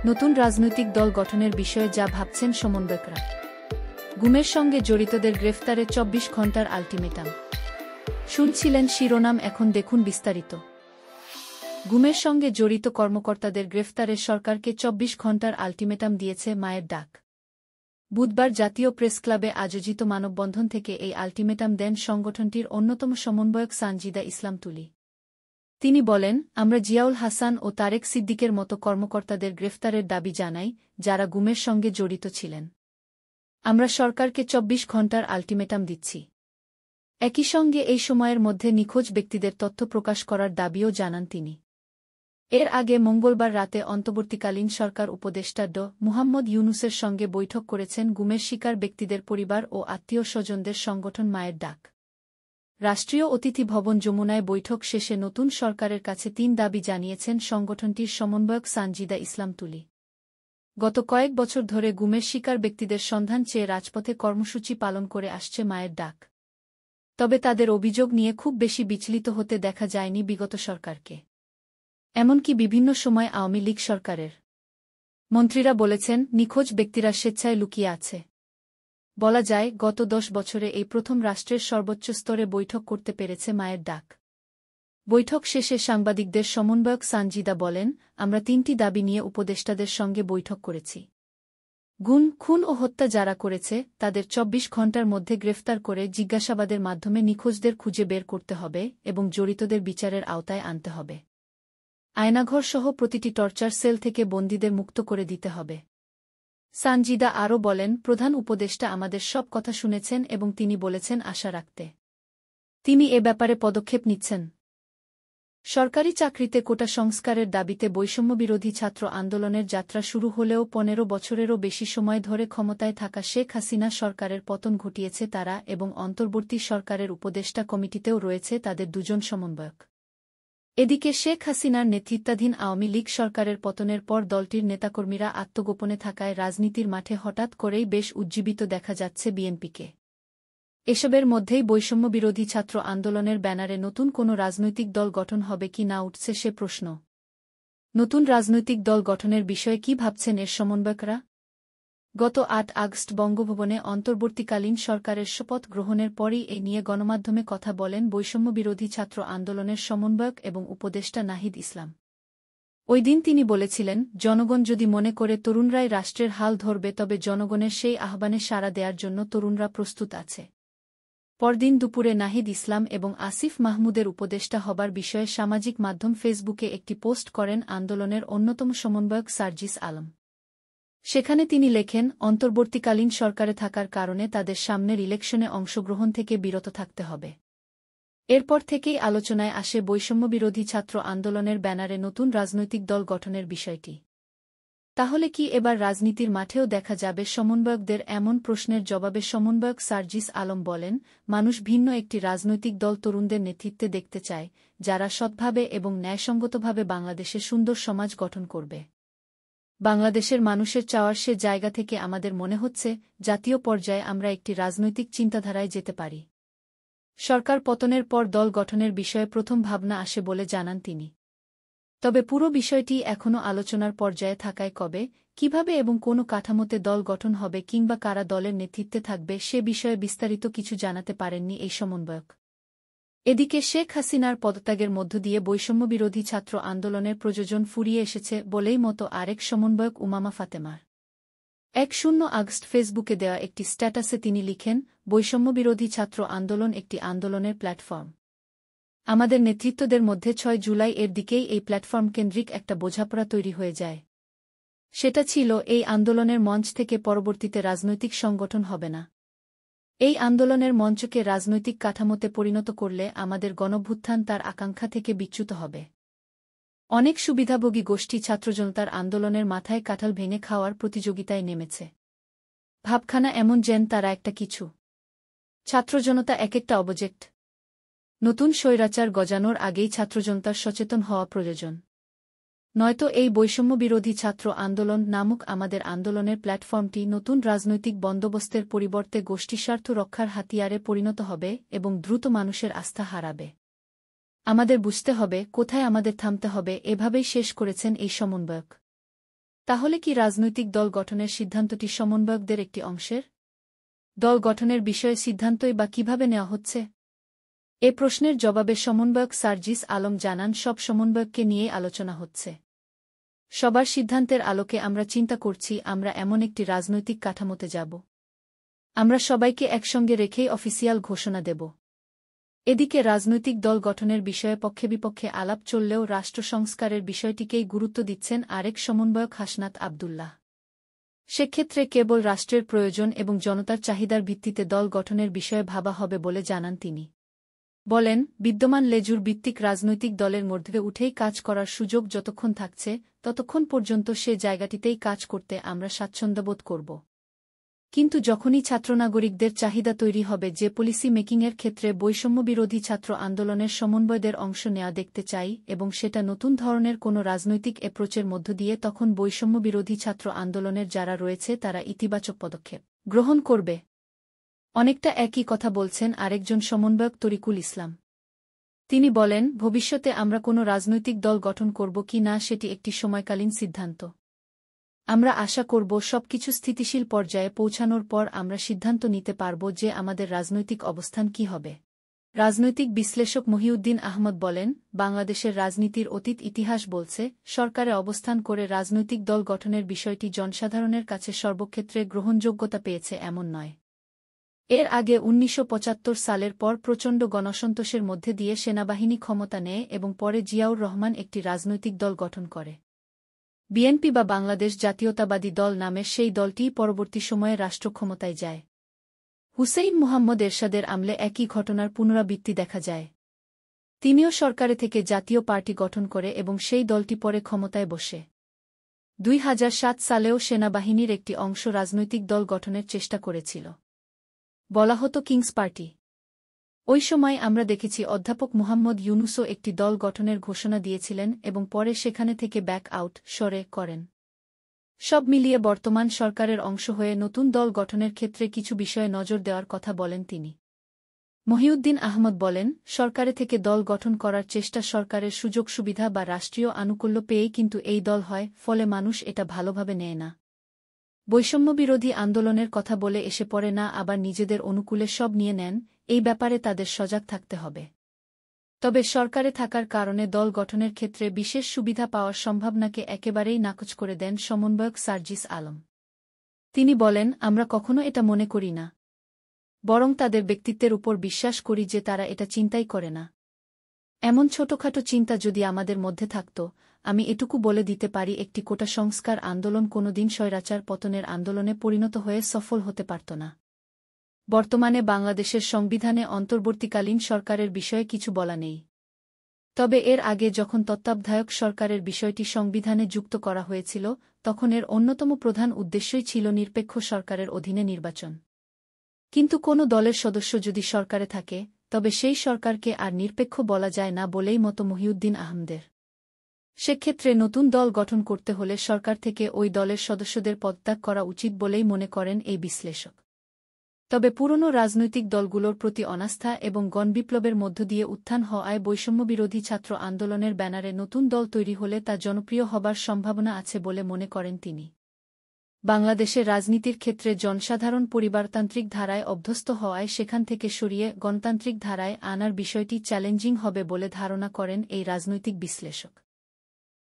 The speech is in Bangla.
নতুন রাজনৈতিক দল গঠনের বিষয়ে যা ভাবছেন সমন্বয়করা। গুমের সঙ্গে জড়িতদের গ্রেফতারে ২৪ ঘণ্টার আলটিমেটাম। শুনছিলেন শিরোনাম, এখন দেখুন বিস্তারিত। গুমের সঙ্গে জড়িত কর্মকর্তাদের গ্রেফতারে সরকারকে ২৪ ঘণ্টার আলটিমেটাম দিয়েছে মায়ের ডাক। বুধবার জাতীয় প্রেসক্লাবে আয়োজিত মানববন্ধন থেকে এই আলটিমেটাম দেন সংগঠনটির অন্যতম সমন্বয়ক সানজিদা ইসলাম তুলি। তিনি বলেন, আমরা জিয়াউল হাসান ও তারেক সিদ্দিকের মতো কর্মকর্তাদের গ্রেফতারের দাবি জানাই, যারা গুমের সঙ্গে জড়িত ছিলেন। আমরা সরকারকে ২৪ ঘণ্টার আলটিমেটাম দিচ্ছি। একই সঙ্গে এই সময়ের মধ্যে নিখোঁজ ব্যক্তিদের তথ্য প্রকাশ করার দাবিও জানান তিনি। এর আগে মঙ্গলবার রাতে অন্তর্বর্তীকালীন সরকার উপদেষ্টা ড. মুহাম্মদ ইউনূসের সঙ্গে বৈঠক করেছেন গুমের শিকার ব্যক্তিদের পরিবার ও আত্মীয়-স্বজনদের সংগঠন মায়ের ডাক। রাষ্ট্রীয় অতিথি ভবন যমুনায় বৈঠক শেষে নতুন সরকারের কাছে ৩ দাবি জানিয়েছেন সংগঠনটির সমন্বয়ক সানজিদা ইসলাম তুলি। গত কয়েক বছর ধরে গুমের শিকার ব্যক্তিদের সন্ধান চেয়ে রাজপথে কর্মসূচি পালন করে আসছে মায়ের ডাক। তবে তাদের অভিযোগ নিয়ে খুব বেশি বিচলিত হতে দেখা যায়নি বিগত সরকারকে। এমনকি বিভিন্ন সময় আওয়ামী লীগ সরকারের মন্ত্রীরা বলেছেন, নিখোঁজ ব্যক্তিরা স্বেচ্ছায় লুকিয়ে আছে। বলা যায়, গত ১০ বছরে এই প্রথম রাষ্ট্রের সর্বোচ্চ স্তরে বৈঠক করতে পেরেছে মায়ের ডাক। বৈঠক শেষে সাংবাদিকদের সমন্বয়ক সানজিদা বলেন, আমরা ৩টি দাবি নিয়ে উপদেষ্টাদের সঙ্গে বৈঠক করেছি। গুম, খুন ও হত্যা যারা করেছে তাদের ২৪ ঘণ্টার মধ্যে গ্রেফতার করে জিজ্ঞাসাবাদের মাধ্যমে নিখোঁজদের খুঁজে বের করতে হবে এবং জড়িতদের বিচারের আওতায় আনতে হবে। আয়নাঘরসহ প্রতিটি টর্চার সেল থেকে বন্দীদের মুক্ত করে দিতে হবে। সানজিদা আরও বলেন, প্রধান উপদেষ্টা আমাদের সব কথা শুনেছেন এবং তিনি বলেছেন আশা রাখতে তিনি এ ব্যাপারে পদক্ষেপ নিচ্ছেন। সরকারি চাকরিতে কোটা সংস্কারের দাবিতে বৈষম্যবিরোধী ছাত্র আন্দোলনের যাত্রা শুরু হলেও ১৫ বছরেরও বেশি সময় ধরে ক্ষমতায় থাকা শেখ হাসিনা সরকারের পতন ঘটিয়েছে তারা এবং অন্তর্বর্তী সরকারের উপদেষ্টা কমিটিতেও রয়েছে তাদের দুজন সমন্বয়ক। এদিকে শেখ হাসিনার নেতৃত্বাধীন আওয়ামী লীগ সরকারের পতনের পর দলটির নেতাকর্মীরা আত্মগোপনে থাকায় রাজনীতির মাঠে হঠাৎ করেই বেশ উজ্জীবিত দেখা যাচ্ছে বিএনপিকে। এসবের মধ্যেই বৈষম্যবিরোধী ছাত্র আন্দোলনের ব্যানারে নতুন কোনো রাজনৈতিক দল গঠন হবে কি না উঠছে সে প্রশ্ন। নতুন রাজনৈতিক দল গঠনের বিষয়ে কি ভাবছেন এর সমন্বয়করা? গত ৮ আগস্ট বঙ্গভবনে অন্তর্বর্তীকালীন সরকারের শপথ গ্রহণের পরই এ নিয়ে গণমাধ্যমে কথা বলেন বৈষম্যবিরোধী ছাত্র আন্দোলনের সমন্বয়ক এবং উপদেষ্টা নাহিদ ইসলাম। ওই দিন তিনি বলেছিলেন, জনগণ যদি মনে করে তরুণরাই রাষ্ট্রের হাল ধরবে তবে জনগণের সেই আহ্বানে সাড়া দেওয়ার জন্য তরুণরা প্রস্তুত আছে। পরদিন দুপুরে নাহিদ ইসলাম এবং আসিফ মাহমুদের উপদেষ্টা হবার বিষয়ে সামাজিক মাধ্যম ফেসবুকে একটি পোস্ট করেন আন্দোলনের অন্যতম সমন্বয়ক সার্জিস আলম। সেখানে তিনি লেখেন, অন্তর্বর্তীকালীন সরকারে থাকার কারণে তাদের সামনের ইলেকশনে অংশগ্রহণ থেকে বিরত থাকতে হবে। এরপর থেকেই আলোচনায় আসে বৈষম্যবিরোধী ছাত্র আন্দোলনের ব্যানারে নতুন রাজনৈতিক দল গঠনের বিষয়টি। তাহলে কি এবার রাজনীতির মাঠেও দেখা যাবে সমন্বয়কদের? এমন প্রশ্নের জবাবে সমন্বয়ক সার্জিস আলম বলেন, মানুষ ভিন্ন একটি রাজনৈতিক দল তরুণদের নেতৃত্বে দেখতে চায়, যারা সৎভাবে এবং ন্যায়সঙ্গতভাবে বাংলাদেশে সুন্দর সমাজ গঠন করবে। বাংলাদেশের মানুষের চাওয়ার সে জায়গা থেকে আমাদের মনে হচ্ছে, জাতীয় পর্যায়ে আমরা একটি রাজনৈতিক চিন্তাধারায় যেতে পারি। সরকার পতনের পর দল গঠনের বিষয়ে প্রথম ভাবনা আসে বলে জানান তিনি। তবে পুরো বিষয়টি এখনও আলোচনার পর্যায়ে থাকায় কবে, কিভাবে এবং কোন কাঠামোতে দল গঠন হবে কিংবা কারা দলের নেতৃত্বে থাকবে সে বিষয়ে বিস্তারিত কিছু জানাতে পারেননি এই সমন্বয়ক। এদিকে শেখ হাসিনার পদত্যাগের মধ্য দিয়ে বৈষম্যবিরোধী ছাত্র আন্দোলনের প্রযোজন ফুরিয়ে এসেছে বলেই মতো আরেক সমন্বয়ক উমামা ফাতেমার। ১ আগস্ট ফেসবুকে দেওয়া একটি স্ট্যাটাসে তিনি লিখেন, বৈষম্যবিরোধী ছাত্র আন্দোলন একটি আন্দোলনের প্ল্যাটফর্ম। আমাদের নেতৃত্বদের মধ্যে ৬ জুলাই এর দিকেই এই প্ল্যাটফর্ম কেন্দ্রিক একটা বোঝাপড়া তৈরি হয়ে যায়। সেটা ছিল, এই আন্দোলনের মঞ্চ থেকে পরবর্তীতে রাজনৈতিক সংগঠন হবে না। এই আন্দোলনের মঞ্চকে রাজনৈতিক কাঠামোতে পরিণত করলে আমাদের গণভ্যুত্থান তার আকাঙ্ক্ষা থেকে বিচ্যুত হবে। অনেক সুবিধাভোগী গোষ্ঠী ছাত্রজনতার আন্দোলনের মাথায় কাঁঠাল ভেঙে খাওয়ার প্রতিযোগিতায় নেমেছে। ভাবখানা এমন যেন তারা একটা কিছু, ছাত্রজনতা একেকটা অবজেক্ট। নতুন স্বৈরাচার গজানোর আগেই ছাত্রজনতার সচেতন হওয়া প্রয়োজন। নয়তো এই বৈষম্যবিরোধী ছাত্র আন্দোলন নামক আমাদের আন্দোলনের প্ল্যাটফর্মটি নতুন রাজনৈতিক বন্দোবস্তের পরিবর্তে গোষ্ঠীস্বার্থ রক্ষার হাতিয়ারে পরিণত হবে এবং দ্রুত মানুষের আস্থা হারাবে। আমাদের বুঝতে হবে কোথায় আমাদের থামতে হবে, এভাবেই শেষ করেছেন এই সমন্বয়ক। তাহলে কি রাজনৈতিক দল গঠনের সিদ্ধান্তটি সমন্বয়কদের একটি অংশের? দল গঠনের বিষয়ে সিদ্ধান্তই বা কিভাবে নেওয়া হচ্ছে? এ প্রশ্নের জবাবে সমন্বয়ক সার্জিস আলম জানান, সব সমন্বয়ককে নিয়েই আলোচনা হচ্ছে। সবার সিদ্ধান্তের আলোকে আমরা চিন্তা করছি আমরা এমন একটি রাজনৈতিক কাঠামোতে যাব। আমরা সবাইকে একসঙ্গে রেখেই অফিসিয়াল ঘোষণা দেব। এদিকে রাজনৈতিক দল গঠনের বিষয়ে পক্ষে বিপক্ষে আলাপ চললেও রাষ্ট্র সংস্কারের বিষয়টিকেই গুরুত্ব দিচ্ছেন আরেক সমন্বয়ক হাসনাত আব্দুল্লাহ। সেক্ষেত্রে কেবল রাষ্ট্রের প্রয়োজন এবং জনতার চাহিদার ভিত্তিতে দল গঠনের বিষয়ে ভাবা হবে বলে জানান তিনি। বলেন, বিদ্যমান লেজুর ভিত্তিক রাজনৈতিক দলের মধ্যে উঠেই কাজ করার সুযোগ যতক্ষণ থাকছে ততক্ষণ পর্যন্ত সে জায়গাটিতেই কাজ করতে আমরা স্বাচ্ছন্দ্যবোধ করব। কিন্তু যখনই ছাত্রনাগরিকদের চাহিদা তৈরি হবে যে পলিসি মেকিংয়ের ক্ষেত্রে বৈষম্যবিরোধী ছাত্র আন্দোলনের সমন্বয়দের অংশ নেওয়া দেখতে চাই এবং সেটা নতুন ধরনের কোনো রাজনৈতিক অ্যাপ্রোচের মধ্য দিয়ে, তখন বৈষম্যবিরোধী ছাত্র আন্দোলনের যারা রয়েছে তারা ইতিবাচক পদক্ষেপ গ্রহণ করবে। অনেকটা একই কথা বলছেন আরেকজন সমন্বয়ক তরিকুল ইসলাম। তিনি বলেন, ভবিষ্যতে আমরা কোনো রাজনৈতিক দল গঠন করব কি না সেটি একটি সময়কালীন সিদ্ধান্ত। আমরা আশা করব সবকিছু স্থিতিশীল পর্যায়ে পৌঁছানোর পর আমরা সিদ্ধান্ত নিতে পারব যে আমাদের রাজনৈতিক অবস্থান কি হবে। রাজনৈতিক বিশ্লেষক মহিউদ্দিন আহমদ বলেন, বাংলাদেশের রাজনীতির অতীত ইতিহাস বলছে সরকারে অবস্থান করে রাজনৈতিক দল গঠনের বিষয়টি জনসাধারণের কাছে সর্বক্ষেত্রে গ্রহণযোগ্যতা পেয়েছে এমন নয়। এর আগে ১৯৭৫ সালের পর প্রচণ্ড গণসন্তোষের মধ্যে দিয়ে সেনাবাহিনী ক্ষমতা নেয় এবং পরে জিয়াউর রহমান একটি রাজনৈতিক দল গঠন করে। বিএনপি বা বাংলাদেশ জাতীয়তাবাদী দল নামের সেই দলটিই পরবর্তী সময়ে রাষ্ট্রক্ষমতায় যায়। হুসেইন মুহাম্মদ এরশাদের আমলে একই ঘটনার পুনরাবৃত্তি দেখা যায়। তিনিও সরকারে থেকে জাতীয় পার্টি গঠন করে এবং সেই দলটি পরে ক্ষমতায় বসে। ২০০৭ সালেও সেনাবাহিনীর একটি অংশ রাজনৈতিক দল গঠনের চেষ্টা করেছিল। বলা হতো কিংস পার্টি। ওই সময় আমরা দেখেছি অধ্যাপক মুহাম্মদ ইউনূসও একটি দল গঠনের ঘোষণা দিয়েছিলেন এবং পরে সেখানে থেকে ব্যাক আউট সরে করেন। সব মিলিয়ে বর্তমান সরকারের অংশ হয়ে নতুন দল গঠনের ক্ষেত্রে কিছু বিষয়ে নজর দেওয়ার কথা বলেন তিনি। মহিউদ্দিন আহমদ বলেন, সরকারে থেকে দল গঠন করার চেষ্টা সরকারের সুযোগ সুবিধা বা রাষ্ট্রীয় আনুকূল্য পেয়েই কিন্তু এই দল হয়, ফলে মানুষ এটা ভালোভাবে নেয় না। বৈষম্যবিরোধী আন্দোলনের কথা বলে এসে পড়ে না, আবার নিজেদের অনুকূলে সব নিয়ে নেন, এই ব্যাপারে তাদের সজাগ থাকতে হবে। তবে সরকারে থাকার কারণে দল গঠনের ক্ষেত্রে বিশেষ সুবিধা পাওয়ার সম্ভাবনাকে একেবারেই নাকচ করে দেন সমন্বয়ক সার্জিস আলম। তিনি বলেন, আমরা কখনো এটা মনে করি না, বরং তাদের ব্যক্তিত্বের উপর বিশ্বাস করি যে তারা এটা চিন্তাই করে না। এমন ছোটখাটো চিন্তা যদি আমাদের মধ্যে থাকত, আমি এটুকু বলে দিতে পারি একটি কোটা সংস্কার আন্দোলন কোনোদিন স্বৈরাচার পতনের আন্দোলনে পরিণত হয়ে সফল হতে পারত না। বর্তমানে বাংলাদেশের সংবিধানে অন্তর্বর্তীকালীন সরকারের বিষয়ে কিছু বলা নেই। তবে এর আগে যখন তত্ত্বাবধায়ক সরকারের বিষয়টি সংবিধানে যুক্ত করা হয়েছিল, তখন এর অন্যতম প্রধান উদ্দেশ্যই ছিল নিরপেক্ষ সরকারের অধীনে নির্বাচন। কিন্তু কোনো দলের সদস্য যদি সরকারে থাকে, তবে সেই সরকারকে আর নিরপেক্ষ বলা যায় না বলেই মত মহিউদ্দিন আহমদের। সেক্ষেত্রে নতুন দল গঠন করতে হলে সরকার থেকে ওই দলের সদস্যদের পদত্যাগ করা উচিত বলেই মনে করেন এই বিশ্লেষক। তবে পুরনো রাজনৈতিক দলগুলোর প্রতি অনাস্থা এবং গণবিপ্লবের মধ্য দিয়ে উত্থান হওয়ায় বৈষম্যবিরোধী ছাত্র আন্দোলনের ব্যানারে নতুন দল তৈরি হলে তা জনপ্রিয় হবার সম্ভাবনা আছে বলে মনে করেন তিনি। বাংলাদেশের রাজনীতির ক্ষেত্রে জনসাধারণ পরিবারতান্ত্রিক ধারায় অভ্যস্ত হওয়ায় সেখান থেকে সরিয়ে গণতান্ত্রিক ধারায় আনার বিষয়টি চ্যালেঞ্জিং হবে বলে ধারণা করেন এই রাজনৈতিক বিশ্লেষক।